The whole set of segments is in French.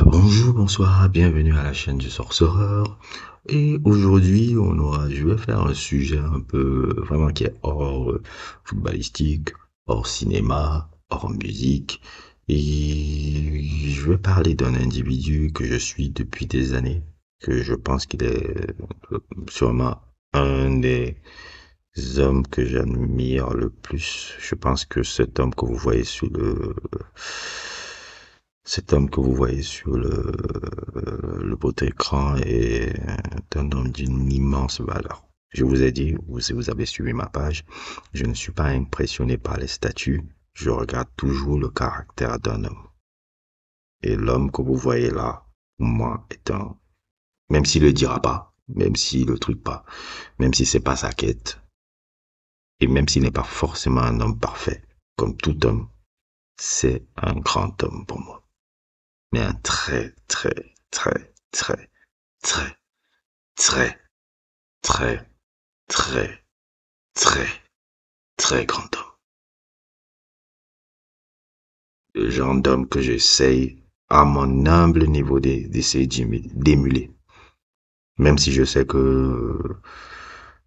Bonjour, bonsoir, bienvenue à la chaîne du Sorcereur. Et aujourd'hui, je vais faire un sujet un peu vraiment qui est hors footballistique, hors cinéma, hors musique. Et je vais parler d'un individu que je suis depuis des années, que je pense qu'il est sûrement un des hommes que j'admire le plus. Je pense que cet homme que vous voyez sur le beau écran est un homme d'une immense valeur. Je vous ai dit, si vous avez suivi ma page, je ne suis pas impressionné par les statuts, je regarde toujours le caractère d'un homme. Et l'homme que vous voyez là, pour moi, même s'il le dira pas, même s'il le truc pas, même si c'est pas sa quête, et même s'il n'est pas forcément un homme parfait, comme tout homme, c'est un grand homme pour moi. Mais un très, très, très, très, très, très, très, très, très, très grand homme. Le genre d'homme que j'essaye, à mon humble niveau, d'essayer d'émuler. Même si je sais que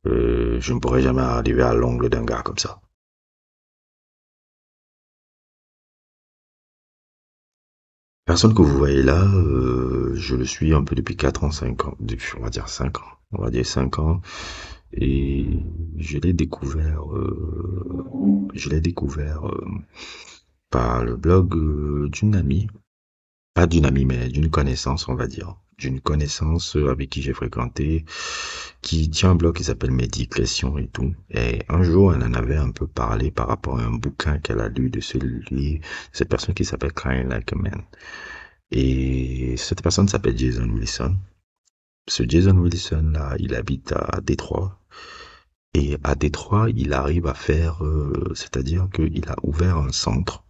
je ne pourrai jamais arriver à l'ongle d'un gars comme ça. Personne que vous voyez là, je le suis un peu depuis 4 ans, 5 ans, on va dire 5 ans, on va dire 5 ans, et je l'ai découvert par le blog d'une amie, pas d'une amie, mais d'une connaissance, on va dire, d'une connaissance avec qui j'ai fréquenté, qui tient un blog qui s'appelle Méditation et tout. Et un jour, elle en avait un peu parlé par rapport à un bouquin qu'elle a lu de cette personne qui s'appelle Crying Like a Man. Et cette personne s'appelle Jason Wilson. Ce Jason Wilson-là, il habite à Détroit. Et à Détroit, il arrive à faire, c'est-à-dire qu'il a ouvert un centre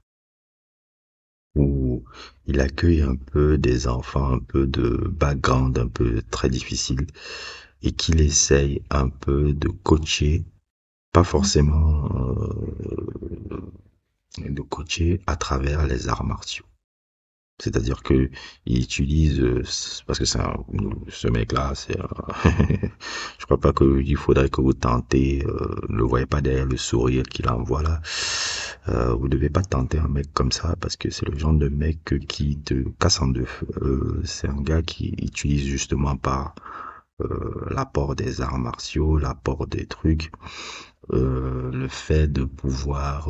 où il accueille un peu des enfants, un peu de background, un peu très difficile, et qu'il essaye un peu de coacher, pas forcément de coacher à travers les arts martiaux. C'est-à-dire que il utilise, parce que ce mec-là, je crois pas qu'il faudrait que vous tentez, ne voyez pas derrière le sourire qu'il envoie là. Vous devez pas tenter un mec comme ça parce que c'est le genre de mec qui te casse en deux. C'est un gars qui utilise justement par l'apport des arts martiaux, l'apport des trucs, le fait de pouvoir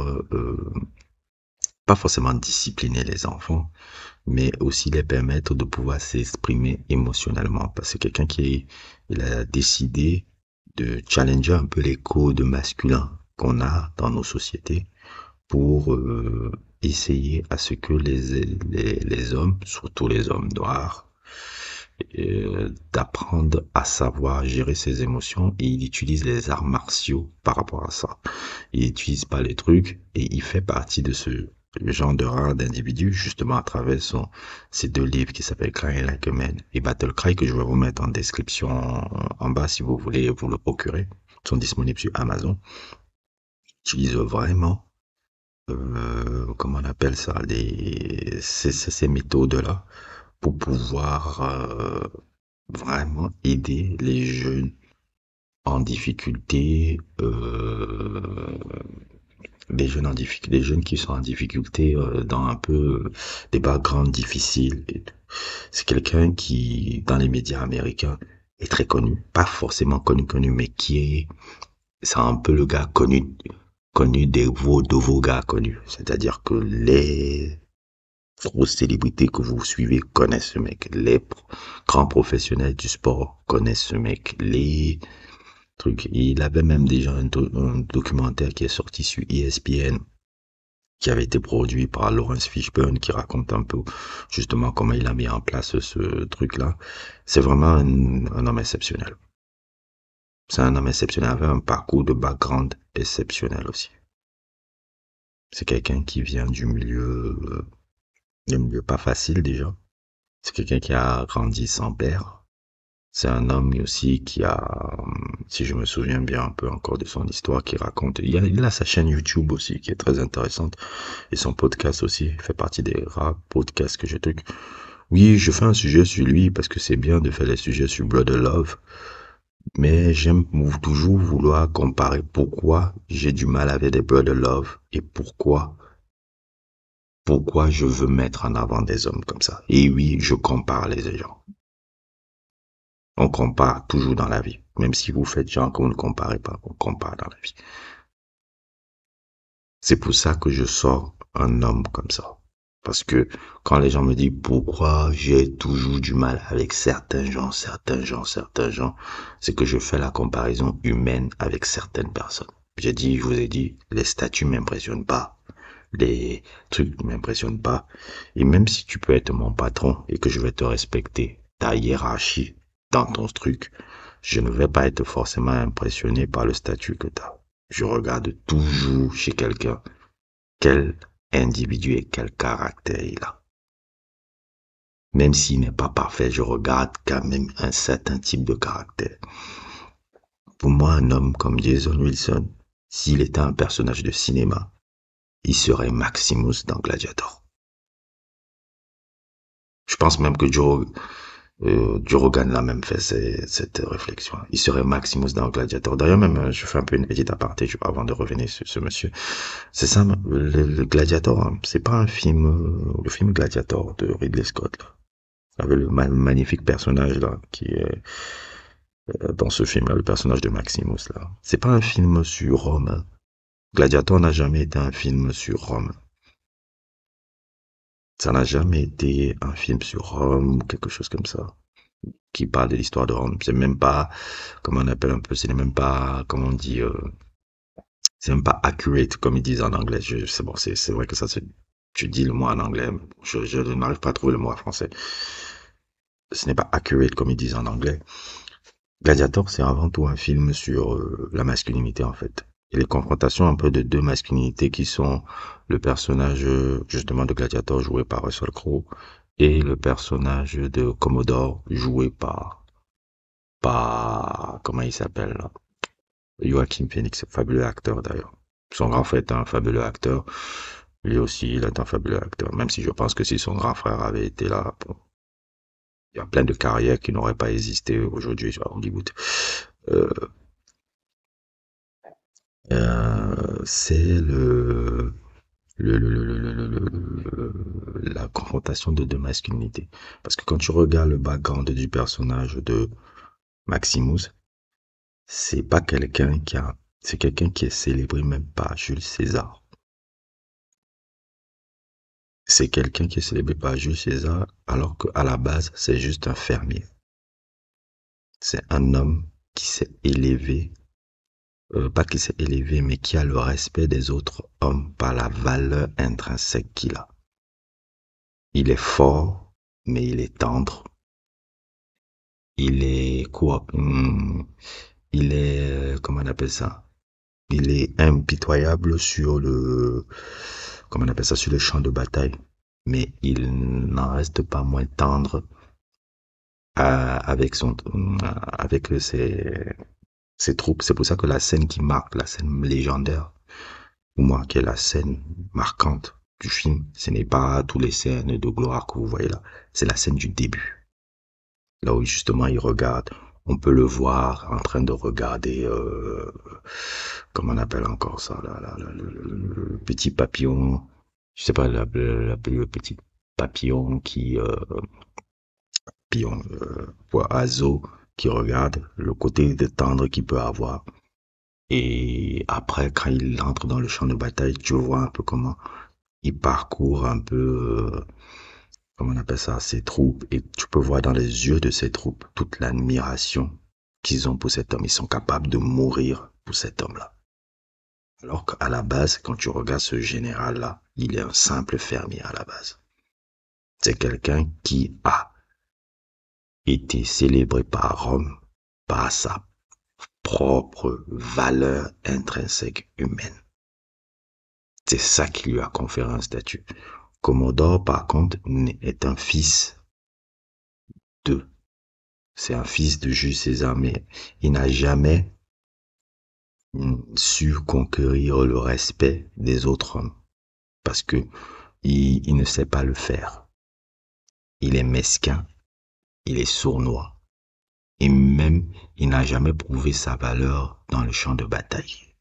pas forcément discipliner les enfants, mais aussi les permettre de pouvoir s'exprimer émotionnellement. Parce que il a décidé de challenger un peu les codes masculins qu'on a dans nos sociétés pour essayer à ce que les hommes, surtout les hommes noirs, d'apprendre à savoir gérer ses émotions et il utilise les arts martiaux par rapport à ça. Il utilise pas les trucs et il fait partie de ce genre de rare d'individus justement à travers ces deux livres qui s'appellent Cry Like a Man et Battle Cry que je vais vous mettre en description en bas si vous voulez vous le procurer. Ils sont disponibles sur Amazon. Il utilise vraiment comment on appelle ça, ces méthodes-là pour pouvoir vraiment aider les jeunes en difficulté, des jeunes qui sont en difficulté dans un peu des backgrounds difficiles. Et tout. C'est quelqu'un qui, dans les médias américains, est très connu, pas forcément connu, mais c'est un peu le gars connu de vos gars connus. C'est-à-dire que les grosses célébrités que vous suivez connaissent ce mec. Les grands professionnels du sport connaissent ce mec. Les trucs. Il avait même déjà un documentaire qui est sorti sur ESPN qui avait été produit par Lawrence Fishburne qui raconte un peu justement comment il a mis en place ce truc-là. C'est vraiment un homme exceptionnel. C'est un homme exceptionnel avec un parcours de background exceptionnel aussi. C'est quelqu'un qui vient du milieu pas facile déjà. C'est quelqu'un qui a grandi sans père. C'est un homme aussi qui a, si je me souviens bien un peu encore de son histoire, qui raconte, il a sa chaîne YouTube aussi qui est très intéressante et son podcast aussi fait partie des rares podcasts que je truc Oui, je fais un sujet sur lui parce que c'est bien de faire les sujets sur Brother Love, mais j'aime toujours vouloir comparer pourquoi j'ai du mal avec des Brother Love et pourquoi je veux mettre en avant des hommes comme ça. Et oui, je compare les gens. On compare toujours dans la vie. Même si vous faites genre que vous ne comparez pas, on compare dans la vie. C'est pour ça que je sors un homme comme ça. Parce que quand les gens me disent pourquoi j'ai toujours du mal avec certains gens, c'est que je fais la comparaison humaine avec certaines personnes. Je vous ai dit, les statuts m'impressionnent pas. Les trucs m'impressionnent pas. Et même si tu peux être mon patron et que je vais te respecter, ta hiérarchie dans ton truc, je ne vais pas être forcément impressionné par le statut que tu as. Je regarde toujours chez quelqu'un quel individu et quel caractère il a. Même s'il n'est pas parfait, je regarde quand même un certain type de caractère. Pour moi, un homme comme Jason Wilson, s'il était un personnage de cinéma, il serait Maximus dans Gladiator. Je pense même que Joe Rogan l'a même fait cette réflexion. Il serait Maximus dans Gladiator. D'ailleurs, même, je fais un peu une petite aparté avant de revenir sur ce monsieur. C'est ça, le Gladiator, hein. C'est pas un film, le film Gladiator de Ridley Scott, là, avec le magnifique personnage là qui est dans ce film là, le personnage de Maximus là. C'est pas un film sur Rome, hein. Gladiator n'a jamais été un film sur Rome. Ça n'a jamais été un film sur Rome ou quelque chose comme ça qui parle de l'histoire de Rome. C'est même pas, comment on appelle un peu, c'est même pas, comment on dit, c'est même pas accurate comme ils disent en anglais. C'est bon, c'est vrai que ça, tu dis le mot en anglais, je n'arrive pas à trouver le mot en français. Ce n'est pas accurate comme ils disent en anglais. Gladiator, c'est avant tout un film sur la masculinité en fait. Et les confrontations un peu de deux masculinités qui sont le personnage justement de Gladiator joué par Russell Crowe et le personnage de Commodore joué par comment il s'appelle là, Joaquin Phoenix, fabuleux acteur d'ailleurs. Son grand frère est un fabuleux acteur. Lui aussi, il est un fabuleux acteur. Même si je pense que si son grand frère avait été là, bon, il y a plein de carrières qui n'auraient pas existé aujourd'hui à Hollywood. Euh, c'est la confrontation de deux masculinités. Parce que quand tu regardes le background du personnage de Maximus, c'est pas quelqu'un c'est quelqu'un qui est célébré même par Jules César. C'est quelqu'un qui est célébré par Jules César, alors qu'à la base, c'est juste un fermier. C'est un homme qui s'est élevé, pas qui s'est élevé, mais qui a le respect des autres hommes par la valeur intrinsèque qu'il a. Il est fort, mais il est tendre. Il est quoi? Il est, comment on appelle ça? Il est impitoyable sur comment on appelle ça, sur le champ de bataille. Mais il n'en reste pas moins tendre avec ses troupes. C'est pour ça que la scène qui marque, la scène légendaire, pour moi, qui est la scène marquante du film, ce n'est pas tous les scènes de gloire que vous voyez là. C'est la scène du début. Là où justement il regarde, on peut le voir en train de regarder, comment on appelle encore ça, le petit papillon, je sais pas, le petit papillon oiseau qui regarde, le côté de tendre qu'il peut avoir. Et après, quand il entre dans le champ de bataille, tu vois un peu comment il parcourt un peu, comment on appelle ça, ses troupes, et tu peux voir dans les yeux de ces troupes toute l'admiration qu'ils ont pour cet homme. Ils sont capables de mourir pour cet homme-là. Alors qu'à la base, quand tu regardes ce général-là, il est un simple fermier à la base. C'est quelqu'un qui a été célébré par Rome, par sa propre valeur intrinsèque humaine. C'est ça qui lui a conféré un statut. Commodore, par contre, est un fils de. C'est un fils de Jules César, mais il n'a jamais su conquérir le respect des autres hommes parce que il ne sait pas le faire. il est mesquin, il est sournois, et même il n'a jamais prouvé sa valeur dans le champ de bataille.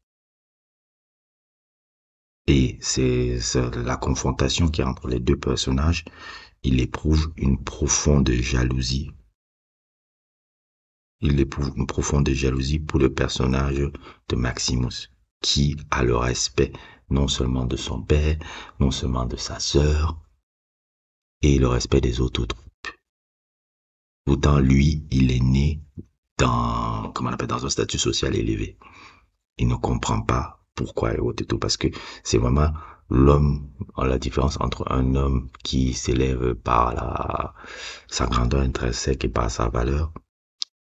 Et c'est la confrontation qui est entre les deux personnages, il éprouve une profonde jalousie. Il éprouve une profonde jalousie pour le personnage de Maximus, qui a le respect non seulement de son père, non seulement de sa sœur, et le respect des autres troupes. Pourtant, lui, il est né dans, comment on appelle, dans un statut social élevé. Il ne comprend pas pourquoi et autres et tout, parce que c'est vraiment l'homme, la différence entre un homme qui s'élève par sa grandeur intrinsèque et par sa valeur,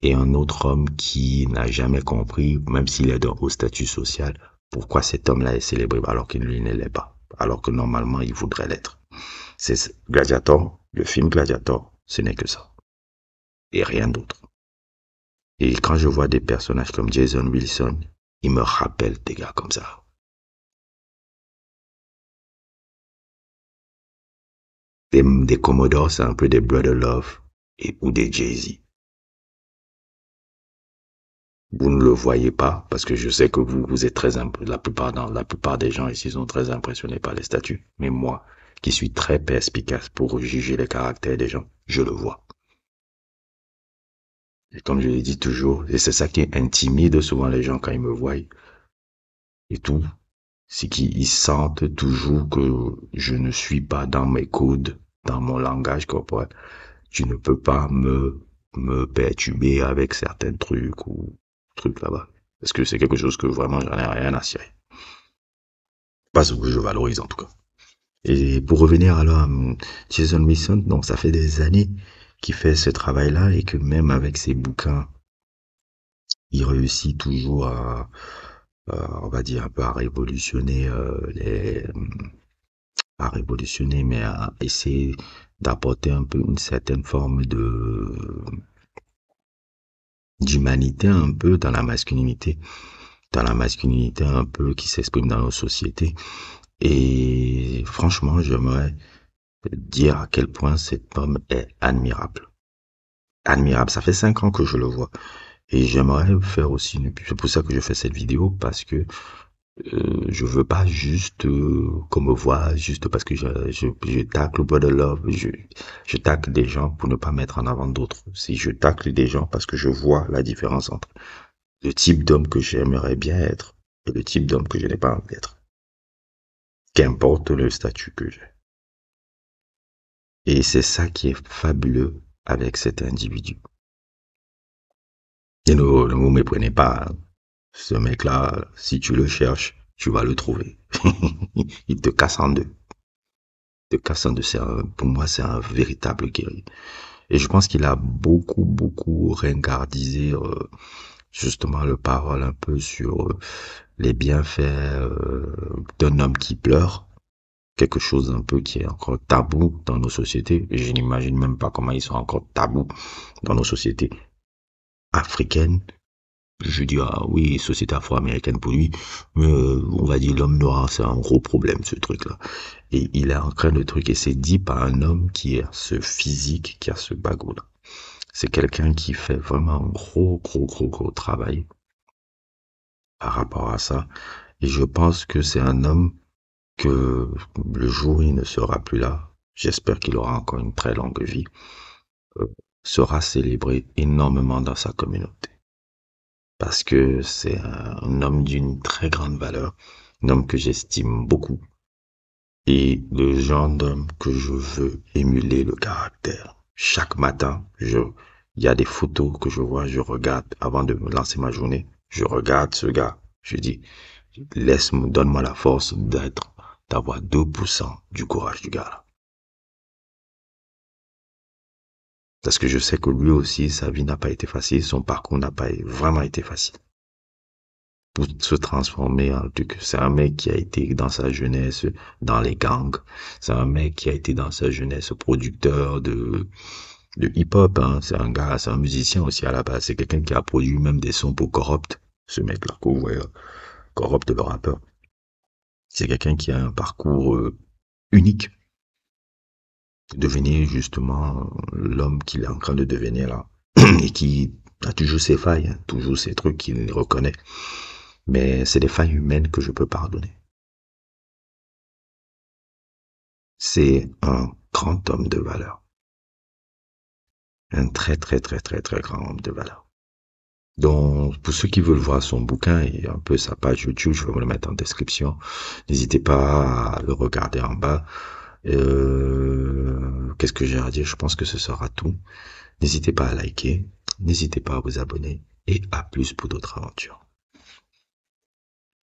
et un autre homme qui n'a jamais compris, même s'il est d'un haut statut social, pourquoi cet homme-là est célébré alors qu'il ne l'est pas, alors que normalement il voudrait l'être. C'est Gladiator, le film Gladiator, ce n'est que ça, et rien d'autre. Et quand je vois des personnages comme Jason Wilson, ils me rappellent des gars comme ça. Des Commodores, c'est un peu des Brother Love ou des Jay-Z. Vous ne le voyez pas parce que je sais que vous êtes la plupart des gens ici sont très impressionnés par les statues. Mais moi, qui suis très perspicace pour juger les caractères des gens, je le vois. Et comme je l'ai dit toujours, et c'est ça qui intimide souvent les gens quand ils me voient et tout, c'est qu'ils sentent toujours que je ne suis pas dans mes codes, dans mon langage corporel. Tu ne peux pas me perturber avec certains trucs ou trucs là-bas. Parce que c'est quelque chose que vraiment j'en ai rien à cirer. Pas ce que je valorise en tout cas. Et pour revenir alors à Jason Wilson, donc ça fait des années qu'il fait ce travail-là et que même avec ses bouquins, il réussit toujours on va dire un peu à révolutionner à révolutionner, mais à essayer d'apporter un peu une certaine forme d'humanité un peu dans la masculinité un peu qui s'exprime dans nos sociétés. Et franchement, j'aimerais dire à quel point cet homme est admirable. Admirable. Ça fait 5 ans que je le vois. Et j'aimerais faire aussi c'est pour ça que je fais cette vidéo parce que je veux pas juste qu'on me voit juste parce que je tacle Brother Love, je tacle des gens pour ne pas mettre en avant d'autres. Si je tacle des gens parce que je vois la différence entre le type d'homme que j'aimerais bien être et le type d'homme que je n'ai pas envie d'être. Qu'importe le statut que j'ai. Et c'est ça qui est fabuleux avec cet individu. Et ne vous méprenez pas, hein. Ce mec-là, si tu le cherches, tu vas le trouver. Il te casse en deux. Il te casse en deux. Pour moi, c'est un véritable guerrier. Et je pense qu'il a beaucoup, beaucoup ringardisé justement le parole un peu sur les bienfaits d'un homme qui pleure. Quelque chose un peu qui est encore tabou dans nos sociétés. Et je n'imagine même pas comment ils sont encore tabous dans nos sociétés africaines. Je dis, ah oui, société afro-américaine pour lui, mais on va dire l'homme noir, c'est un gros problème, ce truc-là. Et il est en train de truc, et c'est dit par un homme qui a ce physique, qui a ce bagot-là. C'est quelqu'un qui fait vraiment un gros, gros, gros, gros travail par rapport à ça. Et je pense que c'est un homme que le jour où il ne sera plus là, j'espère qu'il aura encore une très longue vie, euh, sera célébré énormément dans sa communauté. Parce que c'est un homme d'une très grande valeur, un homme que j'estime beaucoup, et le genre d'homme que je veux émuler le caractère. Chaque matin, il y a des photos que je vois, je regarde avant de me lancer ma journée, je regarde ce gars, je dis, donne-moi la force d'avoir 2% du courage du gars là. Parce que je sais que lui aussi, sa vie n'a pas été facile, son parcours n'a pas vraiment été facile. Pour se transformer en truc. C'est un mec qui a été dans sa jeunesse dans les gangs. C'est un mec qui a été dans sa jeunesse producteur de hip-hop, hein. C'est un gars, c'est un musicien aussi à la base. C'est quelqu'un qui a produit même des sons pour Corrupt. Ce mec-là, que vous voyez, Corrupt le rappeur. C'est quelqu'un qui a un parcours unique. devenir justement l'homme qu'il est en train de devenir là, et qui a toujours ses failles, hein, toujours ses trucs qu'il reconnaît. Mais c'est des failles humaines que je peux pardonner. C'est un grand homme de valeur. Un très très très très très grand homme de valeur. Donc, pour ceux qui veulent voir son bouquin et un peu sa page YouTube, je vais vous le mettre en description. N'hésitez pas à le regarder en bas. Qu'est-ce que j'ai à dire? Je pense que ce sera tout. N'hésitez pas à liker, n'hésitez pas à vous abonner et à plus pour d'autres aventures.